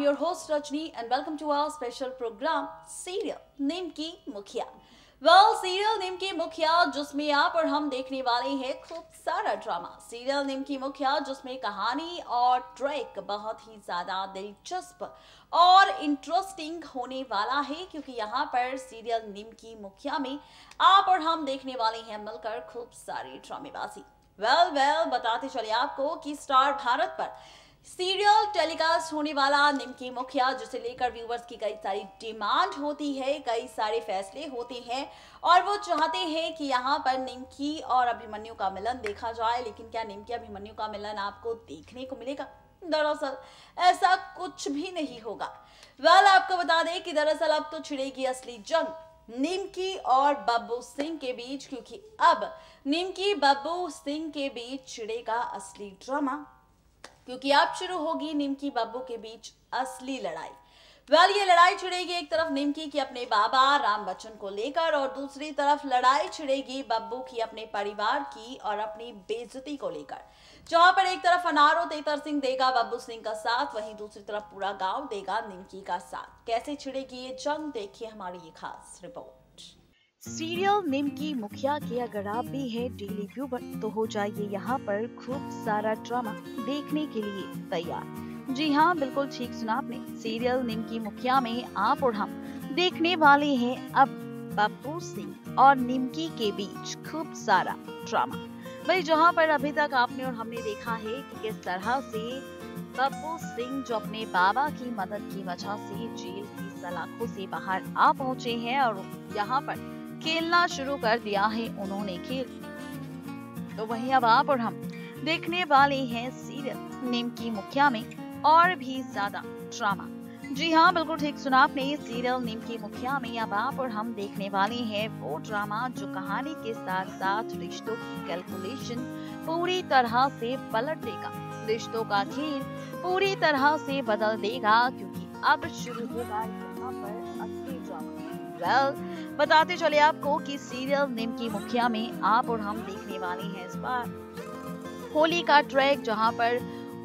your host Rajni and welcome to our special program Serial निमकी मुखिया। Serial निमकी मुखिया जिसमें आप और हम देखने वाले हैं खूब सारा ड्रामा। सीरियल निमकी मुखिया जिसमें कहानी और ट्रैक बहुत ही ज्यादा दिलचस्प और इंटरेस्टिंग होने वाला है, क्योंकि यहाँ पर सीरियल निमकी मुखिया में आप और हम देखने वाले हैं मिलकर खूब सारी ड्रामेबाजी। बताते चले आपको कि स्टार भारत पर सीरियल टेलीकास्ट होने वाला निमकी मुखिया, जिसे लेकर व्यूवर्स की कई सारी डिमांड होती है, कई सारे फैसले होते हैं और वो चाहते हैं कि यहाँ पर निमकी और अभिमन्यु का मिलन देखा जाए। लेकिन क्या निमकी अभिमन्यु का मिलन आपको देखने को मिलेगा? दरअसल ऐसा कुछ भी नहीं होगा। आपको बता दें कि दरअसल अब तो छिड़ेगी असली जंग निमकी और बब्बू सिंह के बीच, क्योंकि अब निमकी बब्बू सिंह के बीच छिड़ेगा असली ड्रामा, क्योंकि अब शुरू होगी निमकी बब्बू के बीच असली लड़ाई। ये लड़ाई छिड़ेगी एक तरफ निमकी की अपने बाबा राम बच्चन को लेकर और दूसरी तरफ लड़ाई छिड़ेगी बब्बू की अपने परिवार की और अपनी बेइज्जती को लेकर। जहां पर एक तरफ अनारो तेतर सिंह देगा बब्बू सिंह का साथ, वहीं दूसरी तरफ पूरा गांव देगा निमकी का साथ। कैसे छिड़ेगी ये जंग, देखिए हमारी ये खास रिपोर्ट। सीरियल निमकी मुखिया के अगर आप भी हैं डेली व्यूवर तो हो जाइए यहाँ पर खूब सारा ड्रामा देखने के लिए तैयार। जी हाँ, बिल्कुल ठीक सुना आपने। सीरियल निमकी मुखिया में आप और हम देखने वाले हैं अब बब्बू सिंह और निमकी के बीच खूब सारा ड्रामा। भाई जहाँ पर अभी तक आपने और हमने देखा है कि किस तरह से बब्बू सिंह जो अपने बाबा की मदद की वजह से जेल की सलाखों से बाहर आ पहुंचे हैं और यहाँ पर खेलना शुरू कर दिया है उन्होंने खेल। तो वहीं अब आप और हम देखने वाले हैं सीरियल निमकी मुखिया में और भी ज्यादा ड्रामा। जी हाँ, बिल्कुल ठीक सुना आपने। सीरियल निमकी मुखिया में अब आप और हम देखने वाले हैं वो ड्रामा जो कहानी के साथ साथ रिश्तों की कैलकुलेशन पूरी तरह से पलट देगा, रिश्तों का खेल पूरी तरह से बदल देगा, क्योंकि अब शुरू होगा यहाँ पर असली ड्रामा। बताते चले आपको कि सीरियल निमकी मुखिया में आप और हम देखने वाले हैं इस बार होली का ट्रैक, जहां पर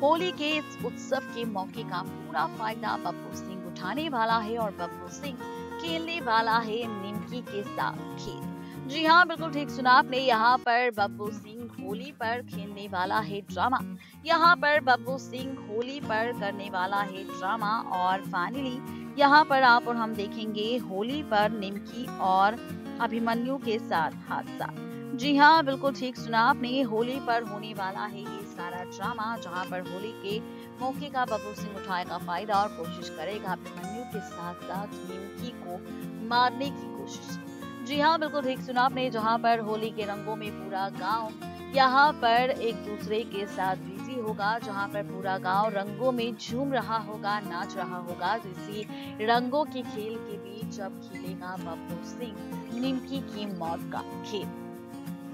होली के इस उत्सव के मौके का पूरा फायदा बब्बू सिंह उठाने वाला है और बब्बू सिंह खेलने वाला है निमकी के साथ खेल। जी हाँ, बिल्कुल ठीक सुना आपने। यहाँ पर बब्बू सिंह होली पर खेलने वाला है ड्रामा। यहाँ पर बब्बू सिंह होली पर करने वाला है ड्रामा और फाइनली यहाँ पर आप और हम देखेंगे होली पर निमकी और अभिमन्यु के साथ हादसा। जी हाँ, बिल्कुल ठीक सुना आपने। होली पर होने वाला है ये सारा ड्रामा, जहाँ पर होली के मौके का बब्बू सिंह उठाएगा फायदा और कोशिश करेगा अभिमन्यु के साथ साथ निमकी को मारने की कोशिश। जी हाँ, बिल्कुल ठीक सुना आपने। जहाँ पर होली के रंगों में पूरा गाँव यहाँ पर एक दूसरे के साथ बिजी होगा, जहाँ पर पूरा गांव रंगों में झूम रहा होगा, नाच रहा होगा। इसी रंगों के खेल के बीच अब खेलेगा बब्बू सिंह निमकी की मौत का खेल,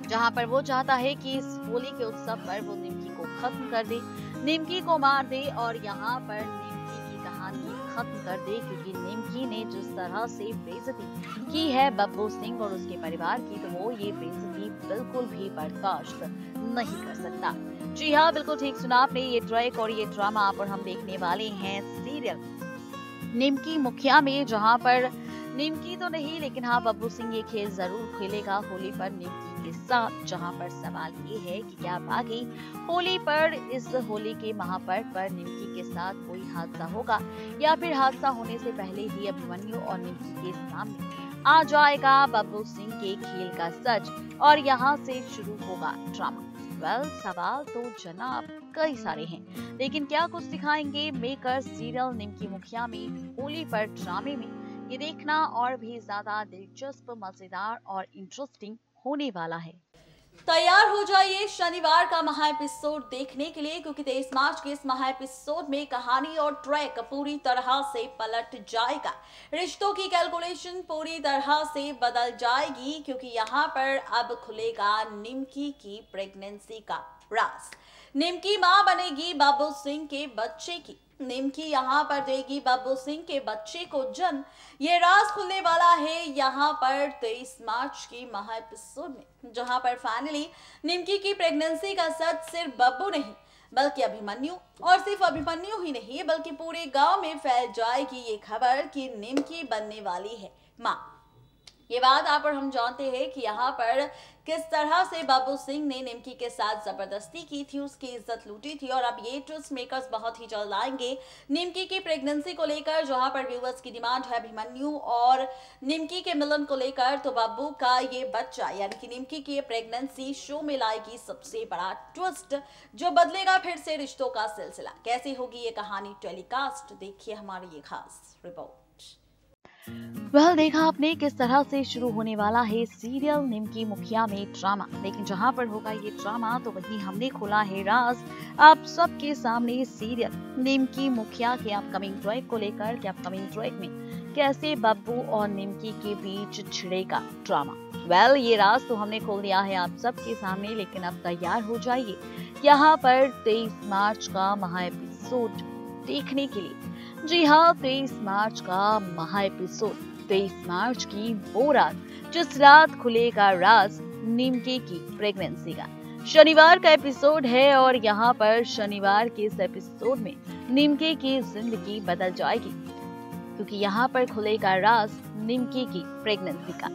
जहाँ पर वो चाहता है कि इस होली के उत्सव पर वो निमकी को खत्म कर दे, निमकी को मार दे और यहाँ पर निमकी की कहानी खत्म कर दे, क्योंकि निमकी ने जिस तरह से बेइज्जती की है बब्बू सिंह और उसके परिवार की, तो वो ये बेइज्जती बिल्कुल भी बर्दाश्त नहीं कर सकता। जी हाँ, बिल्कुल ठीक सुना आपने। ये ट्रैक और ये ड्रामा आप और हम देखने वाले हैं सीरियल निमकी मुखिया में, जहाँ पर निमकी तो नहीं लेकिन हाँ बब्बू सिंह ये खेल जरूर खेलेगा होली पर निमकी के साथ। जहाँ पर सवाल ये है कि क्या बाकी होली पर इस होली के महापर्व पर निमकी के साथ कोई हादसा होगा या फिर हादसा होने से पहले ही अभिमन्यु और निमकी के सामने आ जाएगा बब्बू सिंह के खेल का सच और यहाँ से शुरू होगा ड्रामा। सवाल तो जनाब कई सारे हैं, लेकिन क्या कुछ दिखाएंगे मेकर सीरियल निमकी मुखिया में होली पर ड्रामे में, ये देखना और भी ज्यादा दिलचस्प, मजेदार और इंटरेस्टिंग होने वाला है। तैयार हो जाइए शनिवार का महा एपिसोड देखने के लिए, क्योंकि 23 मार्च के इस महा एपिसोड में कहानी और ट्रैक पूरी तरह से पलट जाएगा, रिश्तों की कैलकुलेशन पूरी तरह से बदल जाएगी, क्योंकि यहाँ पर अब खुलेगा निमकी की प्रेगनेंसी का राज। निमकी मां बनेगी बब्बू सिंह के बच्चे की, निमकी यहाँ पर देगी बब्बू सिंह के बच्चे को जन्म। ये राज खुलने वाला है यहाँ पर 23 मार्च की महा एपिसोड में, जहाँ पर फाइनली निमकी की प्रेगनेंसी का सच सिर्फ बब्बू नहीं बल्कि अभिमन्यु, और सिर्फ अभिमन्यु ही नहीं बल्कि पूरे गांव में फैल जाएगी ये खबर कि निमकी बनने वाली है मां। ये बात आप और हम जानते हैं कि यहाँ पर किस तरह से बब्बू सिंह ने निमकी के साथ जबरदस्ती की थी, उसकी इज्जत लूटी थी। और अब ये ट्विस्ट मेकर्स बहुत ही जल्द आएंगे निमकी की प्रेगनेंसी को लेकर, जहां पर व्यूअर्स की डिमांड है अभिमन्यु और निमकी के मिलन को लेकर। तो बब्बू का ये बच्चा यानी कि निमकी की ये प्रेगनेंसी शो में लाएगी सबसे बड़ा ट्विस्ट, जो बदलेगा फिर से रिश्तों का सिलसिला। कैसी होगी ये कहानी टेलीकास्ट, देखिए हमारी ये खास रिपोर्ट। देखा आपने किस तरह से शुरू होने वाला है सीरियल निमकी मुखिया में ड्रामा। लेकिन जहां पर होगा ये ड्रामा तो वहीं हमने खोला है राज आप सबके सामने सीरियल निमकी मुखिया के अपकमिंग ट्रैक को लेकर कि अपकमिंग ट्रैक में कैसे बब्बू और निमकी के बीच छिड़ेगा ड्रामा। ये राज तो हमने खोल दिया है आप सबके सामने, लेकिन अब तैयार हो जाइए यहाँ पर 23 मार्च का महा एपिसोड देखने के लिए। जी हाँ, 23 मार्च का महा एपिसोड, 23 मार्च की वो रात जिस रात खुलेगा राज निमकी की प्रेगनेंसी का। शनिवार का एपिसोड है और यहाँ पर शनिवार के इस एपिसोड में निमकी की जिंदगी बदल जाएगी, क्योंकि यहाँ पर खुलेगा राज निमकी की प्रेगनेंसी का।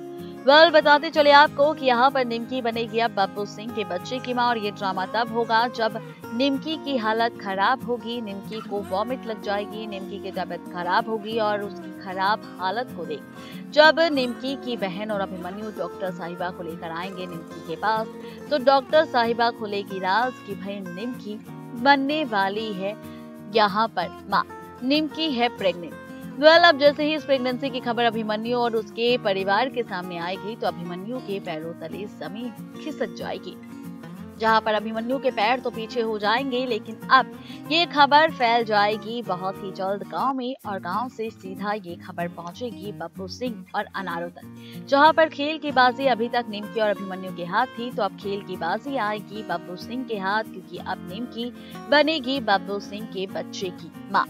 बताते चले आपको कि यहाँ पर निमकी बनेगी अब बब्बू सिंह के बच्चे की मां, और ये ड्रामा तब होगा जब निमकी की हालत खराब होगी, निमकी को वॉमिट लग जाएगी, निमकी की तबीयत खराब होगी। और उसकी खराब हालत को देख जब निमकी की बहन और अभिमन्यु डॉक्टर साहिबा को लेकर आएंगे निमकी के पास, तो डॉक्टर साहिबा खुलेगी राज कि भाई निमकी बनने वाली है यहाँ पर माँ, निमकी है प्रेग्नेंट। अब जैसे ही इस प्रेगनेंसी की खबर अभिमन्यु और उसके परिवार के सामने आएगी तो अभिमन्यु के पैरों तले जमीन खिसक जाएगी, जहां पर अभिमन्यु के पैर तो पीछे हो जाएंगे। लेकिन अब ये खबर फैल जाएगी बहुत ही जल्द गांव में, और गांव से सीधा ये खबर पहुंचेगी बब्बू सिंह और अनारों तक, जहां पर खेल की बाजी अभी तक निमकी और अभिमन्यु के हाथ थी, तो अब खेल की बाजी आएगी बब्बू सिंह के हाथ, क्योंकि अब निमकी बनेगी बब्बू सिंह के बच्चे की माँ।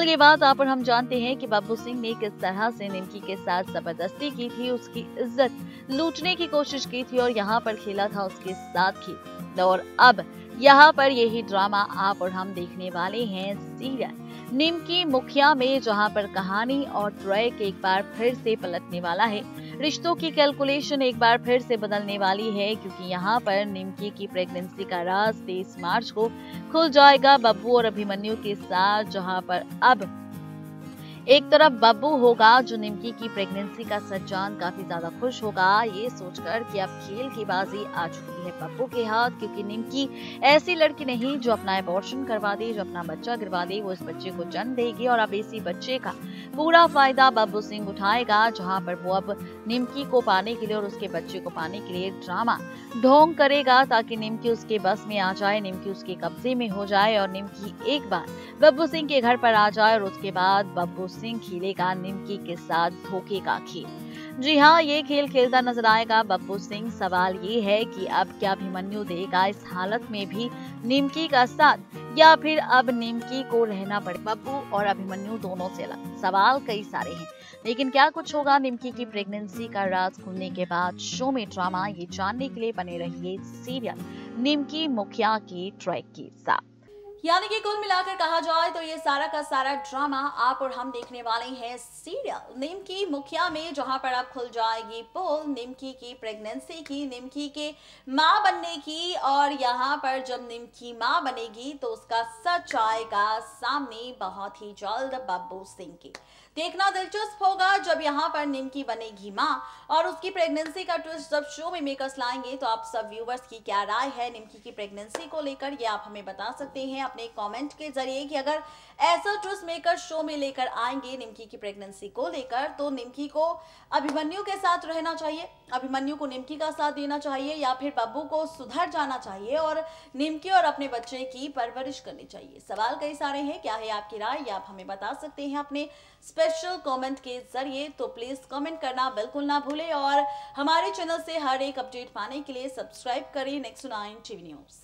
ये बात आप और हम जानते हैं कि बब्बू सिंह ने किस तरह से निमकी के साथ जबरदस्ती की थी, उसकी इज्जत लूटने की कोशिश की थी और यहाँ पर खेला था उसके साथ ही। और अब यहाँ पर यही ड्रामा आप और हम देखने वाले हैं सीरियल निमकी मुखिया में, जहाँ पर कहानी और ट्रैक एक बार फिर से पलटने वाला है, रिश्तों की कैलकुलेशन एक बार फिर से बदलने वाली है, क्योंकि यहाँ पर निमकी की प्रेगनेंसी का राज 23 मार्च को खुल जाएगा बब्बू और अभिमन्यु के साथ, जहाँ पर अब एक तरफ बब्बू होगा जो निमकी की प्रेगनेंसी का सच जान काफी ज्यादा खुश होगा ये सोचकर कि अब खेल की बाजी आ चुकी है बब्बू के हाथ, क्योंकि निमकी ऐसी लड़की नहीं जो अपना अबॉर्शन करवा दे, जो अपना बच्चा गिरवा दे, वो इस बच्चे को जन्म देगी और अब इसी बच्चे का पूरा फायदा बब्बू सिंह उठाएगा, जहाँ पर वो अब निमकी को पाने के लिए और उसके बच्चे को पाने के लिए ड्रामा ढोंग करेगा, ताकि निमकी उसके बस में आ जाए, निमकी उसके कब्जे में हो जाए और निमकी एक बार बब्बू सिंह के घर पर आ जाए, और उसके बाद बब्बू सिंह खेलेगा निमकी के साथ धोखे का खेल। जी हाँ, ये खेल खेलता नजर आएगा बब्बू सिंह। सवाल ये है कि अब क्या अभिमन्यु देगा इस हालत में भी निमकी का साथ, या फिर अब निमकी को रहना पड़े बब्बू और अभिमन्यु दोनों से अलग। सवाल कई सारे हैं, लेकिन क्या कुछ होगा निमकी की प्रेगनेंसी का राज खुलने के बाद शो में ड्रामा, ये जानने के लिए बने रहिए सीरियल निमकी मुखिया के ट्रैक के साथ। यानी कि कुल मिलाकर कहा जाए तो ये सारा का सारा ड्रामा आप और हम देखने वाले हैं सीरियल निमकी मुखिया में, जहां पर अब खुल जाएगी पोल निमकी की प्रेगनेंसी की, निमकी के मां बनने की। और यहाँ पर जब निमकी मां बनेगी तो उसका सच आएगा सामने बहुत ही जल्द बब्बू सिंह की। देखना दिलचस्प होगा जब यहाँ पर निमकी बनेगी मां और उसकी प्रेगनेंसी का ट्विस्ट जब शो में मेकर्स लाएंगे, तो आप सब व्यूवर्स की क्या राय है निमकी की प्रेगनेंसी को लेकर, ये आप हमें बता सकते हैं अपने कमेंट के जरिए कि अगर ऐसा ट्विस्ट मेकर शो में लेकर आएंगे निमकी की प्रेगनेंसी को लेकर, तो निमकी को अभिमन्यु के साथ रहना चाहिए, अभिमन्यु को निमकी का साथ देना चाहिए, या फिर बब्बू को सुधर जाना चाहिए और निमकी और अपने बच्चे की परवरिश करनी चाहिए। सवाल कई सारे हैं, क्या है आपकी राय, ये आप हमें बता सकते हैं अपने स्पेशल कमेंट के जरिए। तो प्लीज कमेंट करना बिल्कुल ना भूलें और हमारे चैनल से हर एक अपडेट पाने के लिए सब्सक्राइब करें नेक्स्ट 9 टीवी न्यूज।